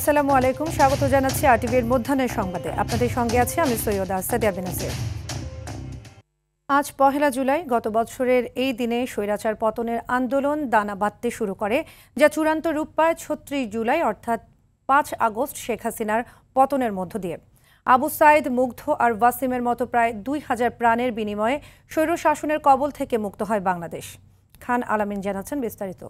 আসসালামু আলাইকুম, স্বাগত জানাচ্ছি আরটিভির মধ্যাহ্নের সংবাদে। আপনাদের সঙ্গে আছি আমি সৈয়দা সাদিয়া বেনাসির। আজ পহেলা জুলাই। গত বছরের এই দিনে স্বৈরাচার পতনের আন্দোলন দানা বাঁধতে শুরু করে, যা চূড়ান্ত রূপ পায় ৩৬ জুলাই অর্থাৎ ৫ আগস্ট শেখ হাসিনার পতনের মধ্য দিয়ে। আবু সাইদ, মুগ্ধ আর ওয়াসিমের মতো প্রায় ২,০০০ প্রাণের বিনিময়ে স্বৈরশাসনের কবল থেকে মুক্ত হয় বাংলাদেশ। খান আলামিন জানাচ্ছেন বিস্তারিত।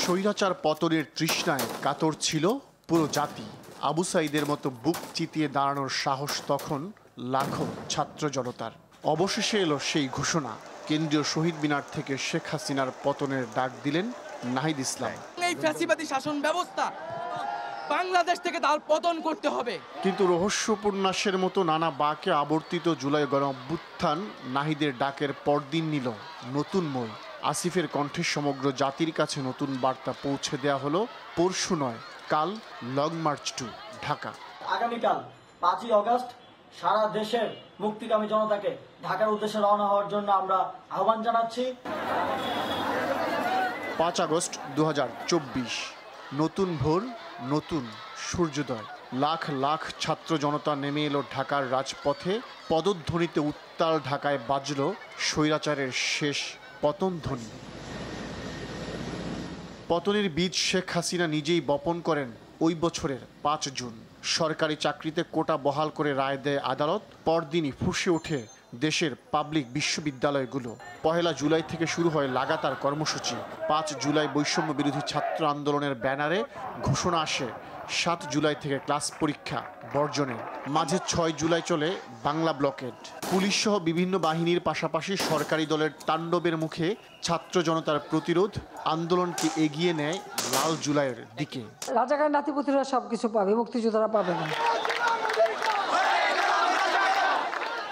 স্বৈরাচার পতনের তৃষ্ণায় কাতর ছিল পুরো জাতি। আবু সাইদের মতো বুক চিতিয়ে দাঁড়ানোর সাহস তখন লাখো ছাত্র জনতার। অবশেষে এলো সেই ঘোষণা। কেন্দ্রীয় শহীদ মিনার থেকে শেখ হাসিনার পতনের ডাক দিলেন নাহিদ ইসলাম। এই ফ্যাসিবাদী শাসন ব্যবস্থা বাংলাদেশ থেকে তার পতন করতে হবে। কিন্তু রহস্যোপন্যাসের মতো নানা বাঁকে আবর্তিত জুলাই গণঅভ্যুত্থান নাহিদের ডাকের পরদিন নিল নতুন মোড়। আসিফের কণ্ঠে সমগ্র জাতির কাছে নতুন বার্তা পৌঁছে দেয়া হলো। পরশু নয়, কাল লং মার্চ টু ঢাকা। আগামীকাল ৫ই আগস্ট সারা দেশের মুক্তিকামী জনতাকে ঢাকার উদ্দেশ্যে রওনা হওয়ার জন্য আমরা আহ্বান জানাচ্ছি। ৫ আগস্ট ২০২৪, নতুন ভোর, নতুন সূর্যোদয়। লাখ লাখ ছাত্র জনতা নেমে এলো ঢাকার রাজপথে। পদধ্বনিতে উত্তাল ঢাকায় বাজল স্বৈরাচারের শেষ পতন ধ্বনি। পতনের বীজ শেখ হাসিনা নিজেই বপন করেন ওই বছরের ৫ জুন। সরকারি চাকরিতে কোটা বহাল করে রায় দেয় আদালত। পরদিনই ফুঁসে ওঠে দেশের পাবলিক বিশ্ববিদ্যালয়গুলো। পহেলা জুলাই থেকে শুরু হয় লাগাতার কর্মসূচি। ৫ জুলাই বৈষম্য বিরোধী ছাত্র আন্দোলনের ব্যানারে ঘোষণা আসে ৭ জুলাই থেকে ক্লাস পরীক্ষা বর্জনের। মাঝে ৬ জুলাই চলে বাংলা ব্লকেড। পুলিশ সহ বিভিন্ন বাহিনীর পাশাপাশি সরকারি দলের তাণ্ডবের মুখে ছাত্র জনতার প্রতিরোধ আন্দোলনকে এগিয়ে নেয় লাল জুলাইয়ের দিকে। রাজাকার নাতিপুতিরা সবকিছু পাবে, মুক্তিযোদ্ধারা পাবে না।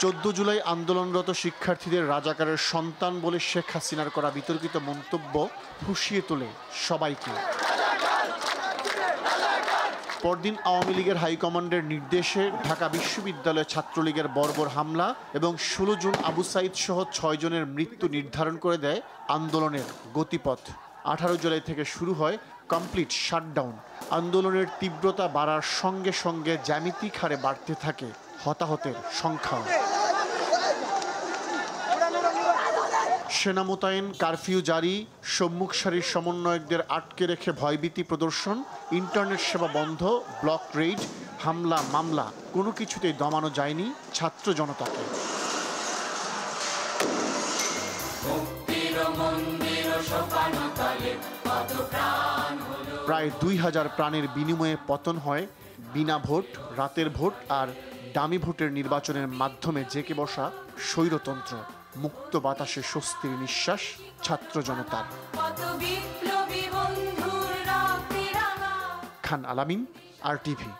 ১৪ জুলাই আন্দোলনরত শিক্ষার্থীদের রাজাকারের সন্তান বলে শেখ হাসিনার করা বিতর্কিত মন্তব্য ফুঁসিয়ে তোলে সবাইকে। পরদিন আওয়ামী লীগের হাইকমান্ডের নির্দেশে ঢাকা বিশ্ববিদ্যালয়ে ছাত্রলীগের বর্বর হামলা এবং ১৬ জুন আবু সাইদ সহ ৬ জনের মৃত্যু নির্ধারণ করে দেয় আন্দোলনের গতিপথ। ১৮ জুলাই থেকে শুরু হয় কমপ্লিট শাটডাউন। আন্দোলনের তীব্রতা বাড়ার সঙ্গে সঙ্গে জ্যামিতিক হারে বাড়তে থাকে হতাহতের সংখ্যাও। সেনা মোতায়েন, কারফিউ জারি, সম্মুখ সারির সমন্বয়কদের আটকে রেখে ভয়ভীতি প্রদর্শন, ইন্টারনেট সেবা বন্ধ, ব্লক রেইড, হামলা মামলা, কোনো কিছুতেই দমানো যায়নি ছাত্র জনতাকে। প্রায় ২,০০০ প্রাণের বিনিময়ে পতন হয় বিনা ভোট, রাতের ভোট আর দামি ভোটের নির্বাচনের মাধ্যমে জেঁকে বসা স্বৈরতন্ত্র। মুক্ত বাতাসে স্বস্তির নিঃশ্বাস ছাত্র জনতার। খান আলামিন, আরটিভি।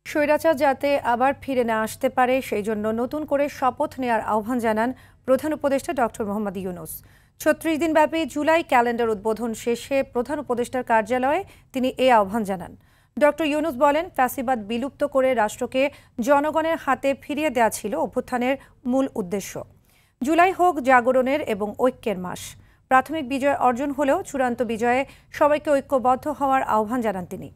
স্বৈরাচার যাতে আবার ফিরে না আসতে পারে সেই জন্য নতুন করে শপথ নেওয়ার আহ্বান জানান প্রধান উপদেষ্টা ডক্টর মোহাম্মদ ইউনূস। ৩৬ দিনব্যাপী জুলাই ক্যালেন্ডার উদ্বোধন শেষে প্রধান উপদেষ্টার কার্যালয়ে তিনি এই আহ্বান জানান। ডক্টর ইউনূস বলেন, ফ্যাসিবাদ বিলুপ্ত করে রাষ্ট্রকে জনগণের হাতে ফিরিয়ে দেওয়া ছিল অভ্যুত্থানের মূল উদ্দেশ্য। জুলাই হোক জাগরণের এবং ঐক্যের মাস। প্রাথমিক বিজয় অর্জন হলেও চূড়ান্ত বিজয়ে সবাইকে ঐক্যবদ্ধ হওয়ার আহ্বান জানান তিনি।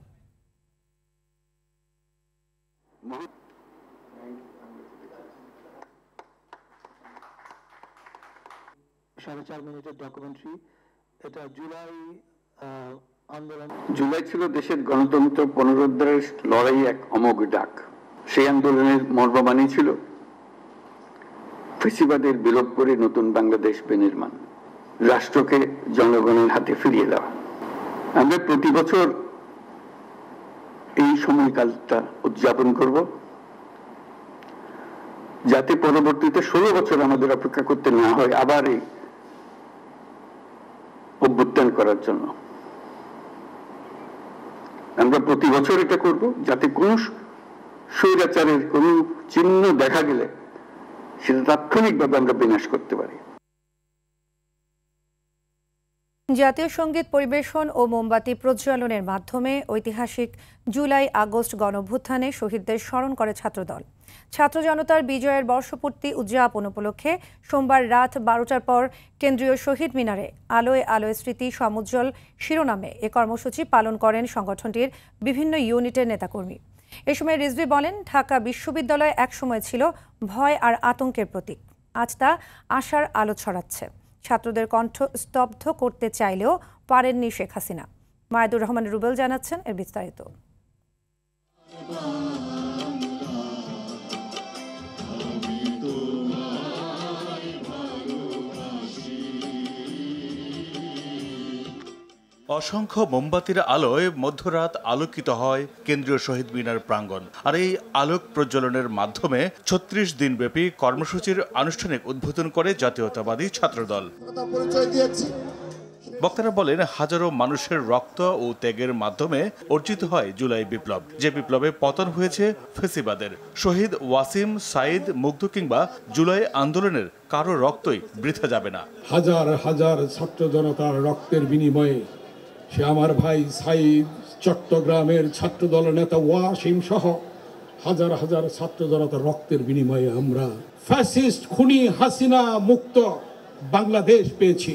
জুলাই ছিল দেশের গণতন্ত্র পুনরুদ্ধারের লড়াই এক অমোঘ ডাক। সেই আন্দোলনের মর্মবাণী ছিল ফ্যাসিবাদের বিলোপ করে নতুন বাংলাদেশ বিনির্মাণ, রাষ্ট্রকে জনগণের হাতে ফিরিয়ে দেওয়া। আমরা প্রতি বছর এই সময়কালটা উদযাপন করব, যাতে পরবর্তীতে ১৬ বছর আমাদের অপেক্ষা করতে না হয় আবার এই অভ্যুত্থান করার জন্য। আমরা প্রতি বছর এটা করব, যাতে কোন স্বৈরাচারের কোন চিহ্ন দেখা গেলে সেটা তাৎক্ষণিকভাবে আমরা বিনাশ করতে পারি। জাতীয় সঙ্গীত পরিবেশন ও মোমবাতি প্রজ্বালনের মাধ্যমে ঐতিহাসিক জুলাই আগস্ট গণঅভ্যুত্থানে শহীদদের স্মরণ করে ছাত্রদল। ছাত্র জনতার বিজয়ের বর্ষপূর্তি উদযাপন উপলক্ষে সোমবার রাত 12টার পর কেন্দ্রীয় শহীদ মিনারে আলোয় আলোয় স্মৃতি সমুজ্জ্বল শিরোনামে এ কর্মসূচি পালন করেন সংগঠনটির বিভিন্ন ইউনিটের নেতাকর্মী। এ সময় রিজভী বলেন, ঢাকা বিশ্ববিদ্যালয় একসময় ছিল ভয় আর আতঙ্কের প্রতীক। আজ তা আশার আলো ছড়াচ্ছে। ছাত্রদের কণ্ঠ স্তব্ধ করতে চাইলেও পারেননি শেখ হাসিনা। মায়েদুর রহমান রুবেল জানাচ্ছেন এর বিস্তারিত। অসংখ্য মোমবাতির আলোয় মধ্যরাত আলোকিত হয় কেন্দ্রীয় শহীদ মিনার প্রাঙ্গণ। আর এই আলোক প্রজ্বলনের মাধ্যমে ৩৬ দিনব্যাপী কর্মসূচির আনুষ্ঠানিক উদ্বোধন করে জাতীয়তাবাদী ছাত্রদল। বক্তারা বলেন, হাজারো মানুষের রক্ত ও ত্যাগের মাধ্যমে অর্জিত হয় জুলাই বিপ্লব, যে বিপ্লবে পতন হয়েছে ফেসিবাদের। শহীদ ওয়াসিম, সাইদ, মুগ্ধ কিংবা জুলাই আন্দোলনের কারো রক্তই বৃথা যাবে না। হাজার হাজার ছাত্র জনতার রক্তের বিনিময়ে সে আমার ভাই সাইদ, চট্টগ্রামের ছাত্রদল নেতা ওয়াসিম সহ হাজার হাজার ছাত্র জনতার রক্তের বিনিময়ে আমরা ফ্যাসিস্ট খুনি হাসিনা মুক্ত বাংলাদেশ পেয়েছি।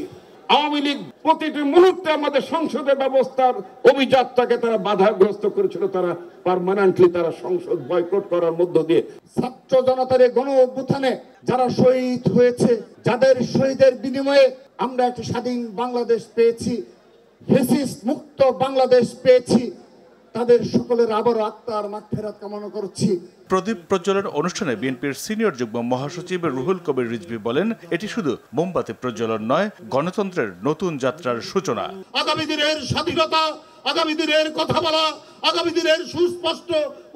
আওয়ামী লীগ প্রতিটি মুহূর্তে আমাদের সংসদের ব্যবস্থার অভিযাত্রাকে তারা বাধাগ্রস্ত করেছিল। তারা পার্মানেন্টলি তারা সংসদ বয়কট করার মধ্য দিয়ে ছাত্র জনতার গণ অভ্যুত্থানে যারা শহীদ হয়েছে, যাদের শহীদের বিনিময়ে আমরা একটি স্বাধীন বাংলাদেশ পেয়েছি, ফ্যাসিস্ট মুক্ত বাংলাদেশ পেয়েছি, তাদের সকলের আবারও আত্মার মাগফিরাত কামনা করছি। প্রদীপ প্রজ্বলন অনুষ্ঠানে বিএনপির সিনিয়র যুগ্ম মহাসচিব রুহুল কবির রিজভী বলেন, এটি শুধু মোমবাতি প্রজ্বলন নয়, গণতন্ত্রের নতুন যাত্রার সূচনা। আগামী দিনের স্বাধীনতা, আগামী দিনের কথা বলা, আগামী দিনের সুস্পষ্ট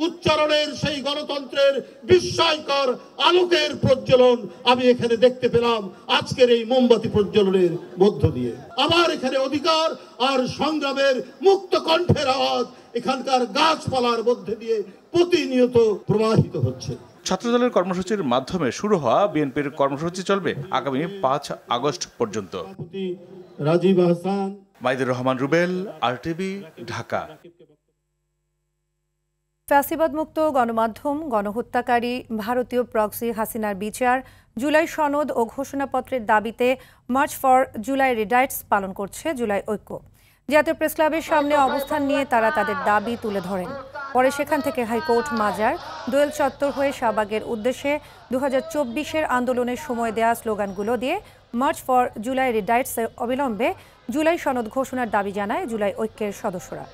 উচ্চারণের সেই গণতন্ত্রের বিস্ময়কর আলোকের প্রজ্বলন আমি এখানে দেখতে পেলাম আজকের এই মোমবাতি প্রজ্বলনের মধ্য দিয়ে। আমার এখানে অধিকার আর সংগ্রামের মুক্ত কণ্ঠের আওয়াজ এখানকার গাছপালার মধ্যে দিয়ে প্রতিনিয়ত প্রবাহিত হচ্ছে। ছাত্রদলের কর্মসূচির মাধ্যমে শুরু হওয়া বিএনপির কর্মসূচি চলবে আগামী ৫ আগস্ট পর্যন্ত। রাজীব হাসান, মাইদুর রহমান রুবেল, আরটিভি, ঢাকা। ফ্যাসিবাদ মুক্ত গণমাধ্যম, গণহত্যাকারী ভারতীয় প্রক্সি হাসিনার বিচার, জুলাই সনদ ও ঘোষণাপত্রের দাবিতে মার্চ ফর জুলাই রিডাইটস পালন করছে জুলাই ঐক্য। জাতীয় প্রেস ক্লাবের সামনে অবস্থান নিয়ে তারা তাদের দাবি তুলে ধরেন। পরে সেখান থেকে হাইকোর্ট, মাজার, দোয়েল চত্বর হয়ে শাহবাগের উদ্দেশ্যে 2024-এর আন্দোলনের সময় দেয়া স্লোগানগুলো দিয়ে মার্চ ফর জুলাই রিডাইটস অবিলম্বে জুলাই সনদ ঘোষণার দাবি জানায় জুলাই ঐক্যের সদস্যরা।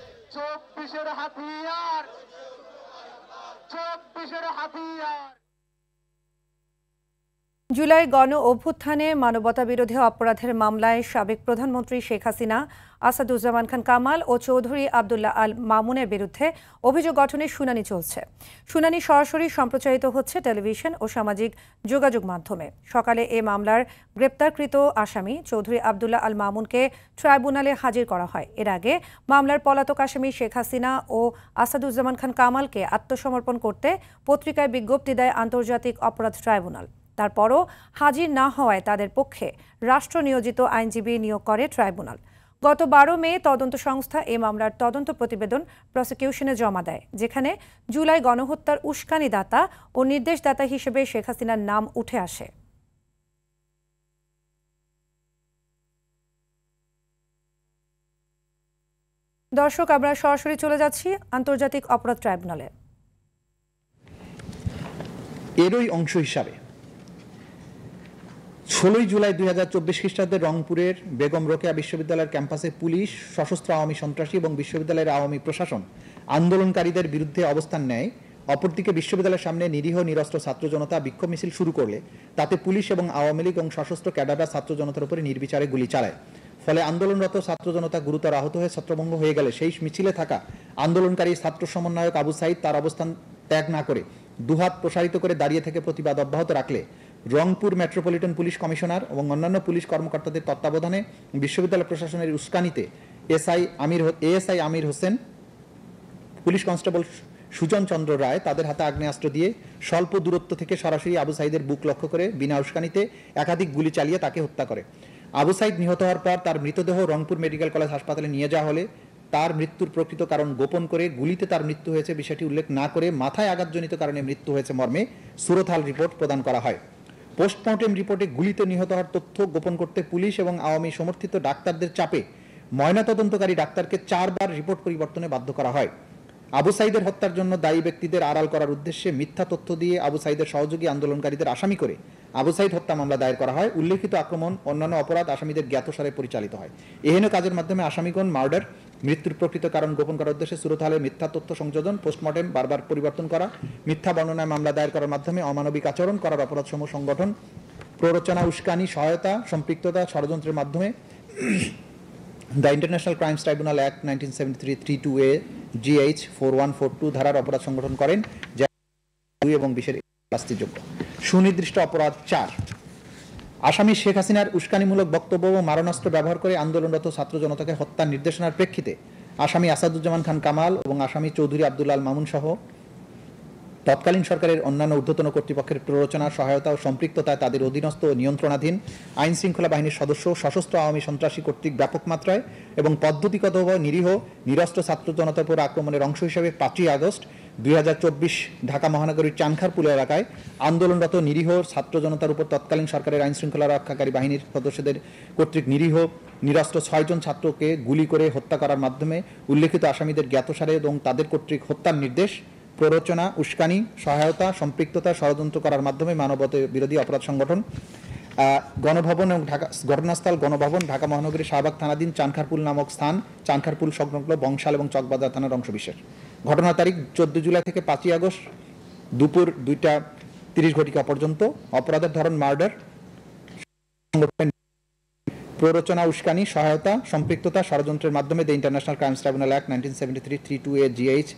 জুলাই গণ অভ্যুত্থানে মানবতাবিরোধী অপরাধের মামলায় সাবেক প্রধানমন্ত্রী শেখ হাসিনা, আসাদুজ্জামান খান কামাল ও চৌধুরী আবদুল্লাহ আল মামুনের বিরুদ্ধে অভিযোগ গঠনের শুনানি চলছে। শুনানি সরাসরি সম্প্রচারিত হচ্ছে টেলিভিশন ও সামাজিক যোগাযোগ মাধ্যমে। সকালে এ মামলার গ্রেপ্তারকৃত আসামি চৌধুরী আবদুল্লাহ আল মামুনকে ট্রাইব্যুনালে হাজির করা হয়। এর আগে মামলার পলাতক আসামি শেখ হাসিনা ও আসাদুজ্জামান খান কামালকে আত্মসমর্পণ করতে পত্রিকায় বিজ্ঞপ্তি দেয় আন্তর্জাতিক অপরাধ ট্রাইব্যুনাল। তারপরও হাজির না হওয়ায় তাদের পক্ষে রাষ্ট্র নিয়োজিত আইনজীবী নিয়োগ করে ট্রাইব্যুনাল। গত 12 মে তদন্ত সংস্থা এ মামলার তদন্ত প্রতিবেদন প্রসিকিউশনে জমা দেয়, যেখানে জুলাই গণহত্যার উস্কানিদাতা ও নির্দেশদাতা হিসেবে শেখ হাসিনার নাম উঠে আসে। দর্শক, আমরা সরাসরি চলে যাচ্ছি আন্তর্জাতিক অপরাধ ট্রাইব্যুনালে। এরই অংশ হিসাবে 16 জুলাই 2024 খ্রিস্টাব্দে রংপুরের বেগম রোকেয়া বিশ্ববিদ্যালয়ের ক্যাম্পাসে পুলিশ, সশস্ত্র আওয়ামী সন্ত্রাসী এবং বিশ্ববিদ্যালয়ের আওয়ামী প্রশাসন আন্দোলনকারীদের বিরুদ্ধে অবস্থান নেয়। অপরদিকে বিশ্ববিদ্যালয়ের সামনে নিরীহ নিরস্ত্র ছাত্র জনতা বিক্ষোভ মিছিল শুরু করলে তাতে পুলিশ এবং আওয়ামী লীগ এবং সশস্ত্র ক্যাডাররা ছাত্র জনতার উপরে নির্বিচারে গুলি চালায়। ফলে আন্দোলনরত ছাত্র জনতা গুরুতর আহত হয়ে ছত্রভঙ্গ হয়ে গেলে সেই মিছিলে থাকা আন্দোলনকারী ছাত্র সমন্বয়ক আবু সাইদ তার অবস্থান ত্যাগ না করে দুহাত প্রসারিত করে দাঁড়িয়ে থেকে প্রতিবাদ অব্যাহত রাখলে রংপুর মেট্রোপলিটন পুলিশ কমিশনার এবং অন্যান্য পুলিশ কর্মকর্তাদের তত্ত্বাবধানে বিশ্ববিদ্যালয় প্রশাসনের উস্কানিতে ASI Amir Hossain, police constable Sujan চন্দ্র রায় তাদের হাতে আগ্নেয়াস্ত্র দিয়ে স্বল্প দূরত্ব থেকে সরাসরি আবু সাইদের বুক লক্ষ্য করে বিনা উস্কানিতে একাধিক গুলি চালিয়ে তাকে হত্যা করে। আবু সাইদ নিহত হওয়ার পর তার মৃতদেহ রংপুর মেডিকেল কলেজ হাসপাতালে নিয়ে যাওয়া হলে তার মৃত্যুর প্রকৃত কারণ গোপন করে গুলিতে তার মৃত্যু হয়েছে বিষয়টি উল্লেখ না করে মাথায় আঘাতজনিত কারণে মৃত্যু হয়েছে মর্মে সুরতহাল রিপোর্ট প্রদান করা হয়। পোস্টমর্টেম রিপোর্টে গুলিতে নিহত হওয়ার তথ্য গোপন করতে পুলিশ এবং আওয়ামী সমর্থিত ডাক্তারদের চাপে ময়নাতদন্তকারী ডাক্তারকে 4 বার রিপোর্ট পরিবর্তনে বাধ্য করা হয়। আবু সাইদের হত্যার জন্য দায়ী ব্যক্তিদের আড়াল করার উদ্দেশ্যে মিথ্যা তথ্য দিয়ে আবু সাইদের সহযোগী আন্দোলনকারীদের আসামি করে আবু সাইদ হত্যা মামলা দায়ের করা হয়। উল্লেখিত আক্রমণ অন্যান্য অপরাধ আসামিদের জ্ঞাতসারে পরিচালিত হয়। এহেন কাজের মাধ্যমে আসামিগণ মার্ডার, মৃত্যুর প্রকৃত কারণ গোপন করার উদ্দেশ্যে সুরতহালে মিথ্যা তথ্য সংযোজন, পোস্টমর্টেম বারবার পরিবর্তন করা, মিথ্যা বর্ণনায় মামলা দায়ের করার মাধ্যমে অমানবিক আচরণ করার অপরাধসমূহ সংগঠন, প্ররোচনা, উস্কানি, সহায়তা, সম্পৃক্ততা, ষড়যন্ত্রের মাধ্যমে the international crimes tribunal act 1973 32A GH 4142 ধারার অপরাধ সংগঠন করেন, যা 2 এবং 20 শাস্তিযোগ্য। সুনির্দিষ্ট অপরাধ 4, আসামি শেখ হাসিনার উস্কানিমূলক বক্তব্য ও মারণাস্ত্র ব্যবহার করে আন্দোলনরত ছাত্র জনতাকে হত্যার নির্দেশনার প্রেক্ষিতে আসামি আসাদুজ্জামান খান কামাল এবং আসামি চৌধুরী আব্দুল আল মামুন সহ তৎকালীন সরকারের অন্যান্য ঊর্ধ্বতন কর্তৃপক্ষের প্ররোচনা, সহায়তা ও সম্পৃক্ততায় তাদের অধীনস্থ ও নিয়ন্ত্রণাধীন আইন শৃঙ্খলা বাহিনীর সদস্য, সশস্ত্র আওয়ামী সন্ত্রাসী কর্তৃক ব্যাপক মাত্রায় এবং পদ্ধতিগতভাবে নিরীহ নিরস্ত্র ছাত্র জনতার উপর আক্রমণের অংশ হিসেবে 5ই আগস্ট 2024 ঢাকা মহানগরীর চানখারপুল এলাকায় আন্দোলনরত নিরীহ ছাত্র জনতার উপর তৎকালীন সরকারের আইন শৃঙ্খলা রক্ষাকারী বাহিনীর সদস্যদের কর্তৃক নিরীহ নিরস্ত্র 6 জন ছাত্রকে গুলি করে হত্যা করার মাধ্যমে উল্লেখিত আসামিদের জ্ঞাতসারে এবং তাদের কর্তৃক হত্যার নির্দেশ, প্ররোচনা, উস্কানি, সহায়তা, সম্পৃক্ততা, ষড়যন্ত্র করার মাধ্যমে মানবতা বিরোধী অপরাধ সংগঠন, গণভবন এবং ঢাকা ঘটনাস্থল গণভবন, ঢাকা মহানগরীর শাহবাগ থানাধীন চানখারপুল নামক স্থান, চানখারপুল সংলগ্ন বংশাল এবং চকবাজার থানার অংশবিশেষ। ঘটনার তারিখ 14 জুলাই থেকে 5ই আগস্ট দুপুর 2:30 পর্যন্ত। অপরাধের ধরন মার্ডার, প্ররোচনা, উস্কানি, সহায়তা, সম্পৃক্ততা, ষড়যন্ত্রের মাধ্যমে the international crimes tribunal act 1973 32A GH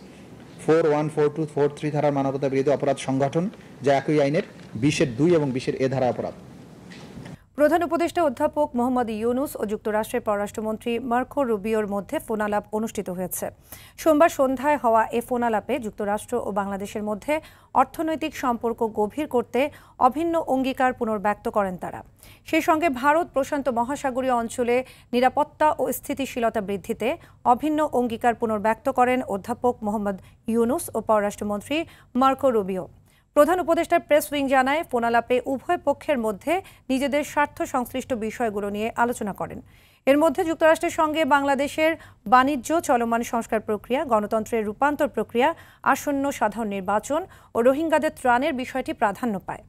414243 ধারার মানবতা বিরোধী অপরাধ সংগঠন, যা একই আইনের 20(2) এবং 20(a) ধারা অপরাধ। প্রধান উপদেষ্টা অধ্যাপক মোহাম্মদ ইউনূস ও যুক্তরাষ্ট্রের পররাষ্ট্রমন্ত্রী মার্কো রুবিওর মধ্যে ফোনালাপ অনুষ্ঠিত হয়েছে। সোমবার সন্ধ্যায় হওয়া এ ফোনালাপে যুক্তরাষ্ট্র ও বাংলাদেশের মধ্যে অর্থনৈতিক সম্পর্ক গভীর করতে অভিন্ন অঙ্গীকার পুনর্ব্যক্ত করেন তারা। সেই সঙ্গে ভারত প্রশান্ত মহাসাগরীয় অঞ্চলে নিরাপত্তা ও স্থিতিশীলতা বৃদ্ধিতে অভিন্ন অঙ্গীকার পুনর্ব্যক্ত করেন অধ্যাপক মোহাম্মদ ইউনূস ও পররাষ্ট্রমন্ত্রী মার্কো রুবিও। প্রধান উপদেষ্টার প্রেস উইং জানায়, ফোনালাপে উভয় পক্ষের মধ্যে নিজেদের স্বার্থ সংশ্লিষ্ট বিষয়গুলো নিয়ে আলোচনা করেন। এর মধ্যে যুক্তরাষ্ট্রের সঙ্গে বাংলাদেশের বাণিজ্য, চলমান সংস্কার প্রক্রিয়া, গণতন্ত্রের রূপান্তর প্রক্রিয়া, আসন্ন সাধারণ নির্বাচন ও রোহিঙ্গাদের ত্রাণের বিষয়টি প্রাধান্য পায়।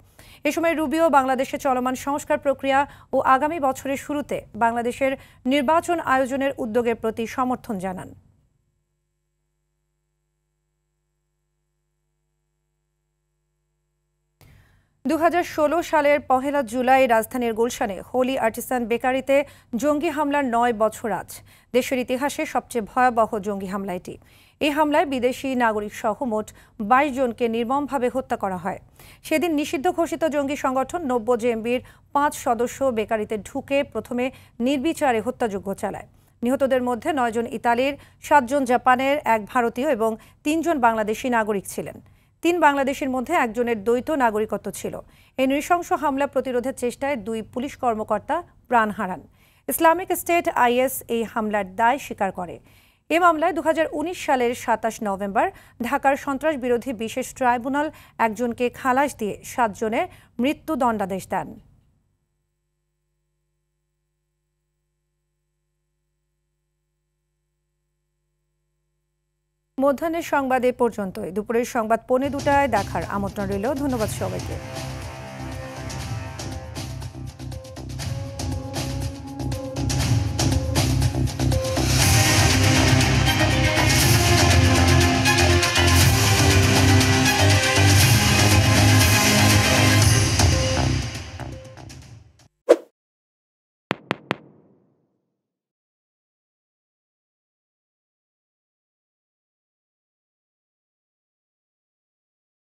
এ সময় রুবিও বাংলাদেশের চলমান সংস্কার প্রক্রিয়া ও আগামী বছরের শুরুতে বাংলাদেশের নির্বাচন আয়োজনের উদ্যোগের প্রতি সমর্থন জানান। 2016 সালের 1 জুলাই রাজধানীর গুলশানে হোলি আর্টিসান বেকারিতে জঙ্গি হামলার 9 বছর আজ। দেশের ইতিহাসে সবচেয়ে ভয়াবহ জঙ্গি হামলা এটি। এই হামলায় বিদেশি নাগরিক সহ মোট 22 জনকে নির্মমভাবে হত্যা করা হয়। সেদিন নিষিদ্ধ ঘোষিত জঙ্গি সংগঠন 90 জেএমবির 5 সদস্য বেকারিতে ঢুকে প্রথমে নির্বিচারে হত্যাযজ্ঞ চালায়। নিহতদের মধ্যে 9 জন ইতালির, 7 জন জাপানের, 1 ভারতীয় এবং 3 জন বাংলাদেশি নাগরিক ছিলেন। 3 বাংলাদেশের মধ্যে একজনের দ্বৈত নাগরিকত্ব ছিল। এই নৃশংস হামলা প্রতিরোধের চেষ্টায় 2 পুলিশ কর্মকর্তা প্রাণ হারান। ইসলামিক স্টেট IS এই হামলার দায় স্বীকার করে। এ মামলায় 2019 সালের 27 নভেম্বর ঢাকার সন্ত্রাস বিরোধী বিশেষ ট্রাইব্যুনাল একজনকে খালাস দিয়ে 7 জনের মৃত্যুদণ্ডাদেশ দেন। মধ্যাহ্নের সংবাদ এ পর্যন্তই। দুপুরের সংবাদ 1:45 দেখার আমন্ত্রণ রইল। ধন্যবাদ সবাইকে।